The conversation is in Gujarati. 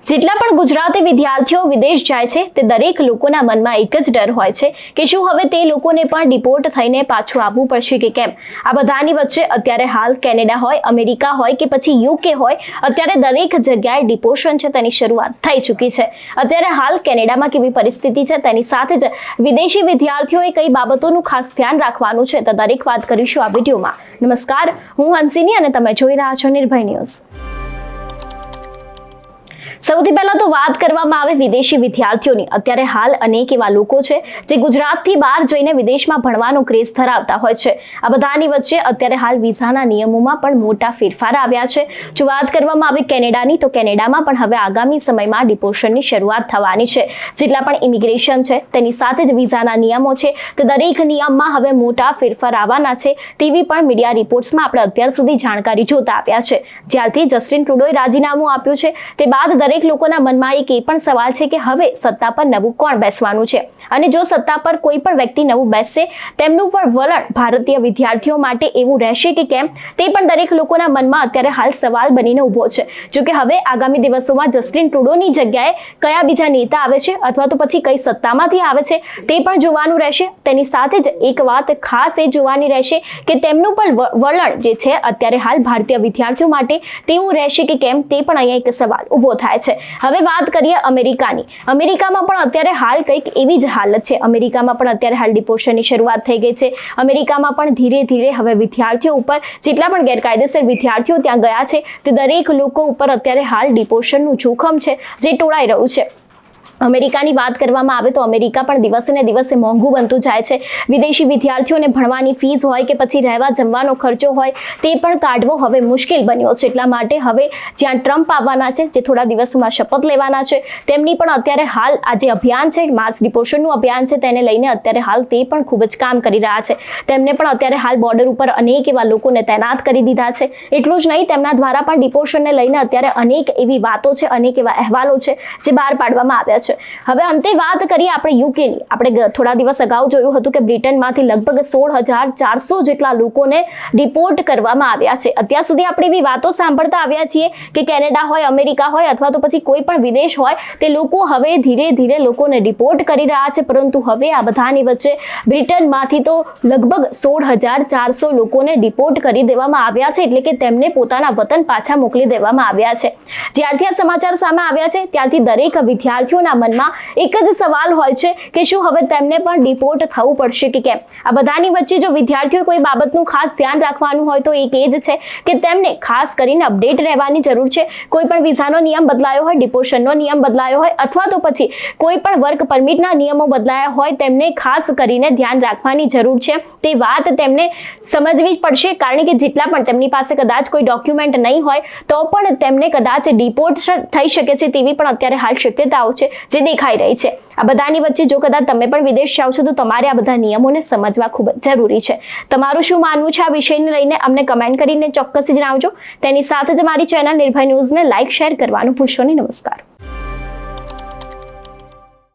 જેટલા પણ ગુજરાતી વિદ્યાર્થીઓ વિદેશ જાય છે તે દરેક લોકોના મનમાં એક જ ડર હોય છે કે શું હવે તે લોકોને પણ ડિપોર્ટ થઈને પાછું આવવું પડશે કે કેમ। આ બધાની વચ્ચે અત્યારે હાલ કેનેડા હોય, અમેરિકા હોય કે પછી યુકે હોય, અત્યારે દરેક જગ્યાએ ડિપોર્શન છે તેની શરૂઆત થઈ ચૂકી છે। અત્યારે હાલ કેનેડામાં કેવી પરિસ્થિતિ છે તેની સાથે જ વિદેશી વિદ્યાર્થીઓએ કઈ બાબતોનું ખાસ ધ્યાન રાખવાનું છે તો દરેક વાત કરીશું આ વિડીયોમાં। નમસ્કાર, હું હંસિની અને તમે જોઈ રહ્યા છો નિર્ભય ન્યૂઝ। સૌથી પહેલા તો વાત કરવામાં આવે વિદેશી વિદ્યાર્થીઓની। અત્યારે હાલ અનેક એવા લોકો છે જે ગુજરાતથી બહાર જઈને વિદેશમાં ભણવાનો ક્રેઝ ધરાવતા હોય છે। આ બધાની વચ્ચે અત્યારે હાલ વિઝાના નિયમોમાં પણ મોટા ફેરફાર આવ્યા છે। જો વાત કરવામાં આવે કેનેડાની તો કેનેડામાં પણ હવે આગામી સમયમાં ડિપોર્શનની શરૂઆત થવાની છે। જેટલા પણ ઇમિગ્રેશન છે તેની સાથે જ વિઝાના નિયમો છે તે દરેક નિયમમાં હવે મોટા ફેરફાર આવવાના છે તેવી પણ મીડિયા રિપોર્ટ્સમાં આપણે અત્યાર સુધી જાણકારી જોતા આવ્યા છે। જ્યારથી જસ્ટિન ટ્રુડોએ રાજીનામું આપ્યું છે તે બાદ દરેક લોકોના મનમાં એક એ પણ સવાલ છે કે હવે સત્તા પર નવું કોણ બેસવાનું છે અને જો સત્તા પર કોઈ પણ વ્યક્તિ નવું બેસશે તેમનું પણ વલણ ભારતીય વિદ્યાર્થીઓ માટે એવું રહેશે કે કેમ તે પણ દરેક લોકોના મનમાં અત્યારે હાલ સવાલ બનીને ઊભો છે। જો કે હવે આગામી દિવસોમાં જસ્ટિન ટ્રુડોની જગ્યાએ કયા બીજા નેતા આવે છે અથવા તો પછી કઈ સત્તામાંથી આવે છે તે પણ જોવાનું રહેશે। તેની સાથે જ એક વાત ખાસ એ જોવાની રહેશે કે તેમનું પણ વલણ જે છે અત્યારે હાલ ભારતીય વિદ્યાર્થીઓ માટે તેવું રહેશે કે કેમ તે પણ અહીંયા એક સવાલ ઊભો થાય છે। હવે વાત કરીએ અમેરિકાની। અમેરિકામાં પણ અત્યારે હાલ કંઈક એવી જ હાલત છે। અમેરિકામાં પણ અત્યારે હાલ ડિપોર્શનની શરૂઆત થઈ ગઈ છે। અમેરિકામાં પણ ધીરે ધીરે હવે વિદ્યાર્થીઓ ઉપર જેટલા પણ ગેરકાયદેસર વિદ્યાર્થીઓ ત્યાં ગયા છે તે દરેક લોકો ઉપર અત્યારે હાલ ડિપોર્શનનું જોખમ છે જે ટોળાઈ રહ્યું છે। અમેરિકાની વાત કરવામાં આવે તો અમેરિકા પણ દિવસે ને દિવસે મોંઘું બનતું જાય છે। વિદેશી વિદ્યાર્થીઓને ભણવાની ફીસ હોય કે પછી રહેવા જમવાનો ખર્ચો હોય તે પણ કાઢવો હવે મુશ્કેલ બન્યો છે। એટલા માટે હવે જ્યાં ટ્રમ્પ આવવાના છે જે થોડા દિવસમાં શપથ લેવાના છે તેમની પણ અત્યારે હાલ આ જે અભિયાન છે માસ ડિપોર્શનનું અભિયાન છે તેને લઈને અત્યારે હાલ તે પણ ખૂબ જ કામ કરી રહ્યા છે। તેમને પણ અત્યારે હાલ બોર્ડર ઉપર અનેક એવા લોકોને તૈનાત કરી દીધા છે। એટલું જ નહીં તેમના દ્વારા પણ ડિપોર્શનને લઈને અત્યારે અનેક એવી વાતો છે, અનેક એવા અહેવાલો છે જે બહાર પાડવામાં આવ્યા છે। હવે અંતે વાત કરીએ આપણે યુકેની। આપણે થોડા દિવસ અગાઉ જોયું હતું કે બ્રિટનમાંથી લગભગ 16,400 જેટલા લોકોને ડિપોર્ટ કરવામાં આવ્યા છે। અત્યાર સુધી આપણે એવી વાતો સાંભળતા આવ્યા છીએ કે કેનેડા હોય, અમેરિકા હોય અથવા તો પછી કોઈ પણ વિદેશ હોય તે લોકો હવે ધીરે ધીરે લોકોને ડિપોર્ટ કરી રહ્યા છે। પરંતુ હવે આ બધાની વચ્ચે બ્રિટનમાંથી તો લગભગ 16,400 લોકોને ડિપોર્ટ કરી દેવામાં આવ્યા છે, એટલે કે તેમને પોતાના વતન પાછા મોકલી દેવામાં આવ્યા છે। જ્યારથી આ સમાચાર સામે આવ્યા છે ત્યારથી દરેક વિદ્યાર્થીઓના મનમાં એક જ સવાલ હોય છે કે શું હવે તેમને પણ ડિપોર્ટ થવું પડશે કે કેમ। આ બધાની વચ્ચે જો વિદ્યાર્થીઓ કોઈ બાબતનું ખાસ ધ્યાન રાખવાનું હોય તો એક એ જ છે કે તેમને ખાસ કરીને અપડેટ રહેવાની જરૂર છે। કોઈ પણ વિઝાનો નિયમ બદલાયો હોય, ડિપોર્શનનો નિયમ બદલાયો હોય અથવા તો પછી કોઈ પણ વર્ક પરમિટના નિયમો બદલાયા હોય તેમને ખાસ કરીને ધ્યાન રાખવાની જરૂર છે। તે વાત તેમને સમજવી પડશે કારણ કે જેટલા પણ તેમની પાસે કદાચ કોઈ ડોક્યુમેન્ટ નહીં હોય તો પણ તેમને કદાચ ડિપોર્ટ થઈ શકે છે તેવી પણ અત્યારે હાલ શક્યતાઓ છે જે દેખાઈ રહી છે। આ બધાની વચ્ચે જો કદાચ તમે પણ વિદેશ જાઓ છો તો તમારે આ બધા નિયમોને સમજવા ખૂબ જ જરૂરી છે। તમારું શું માનવું છે આ વિષયને લઈને અમને કમેન્ટ કરીને ચોક્કસ જણાવજો। તેની સાથે જ મારી ચેનલ નિર્ભય ન્યૂઝને લાઇક, શેર કરવાનું ભૂલશો નહીં। નમસ્કાર।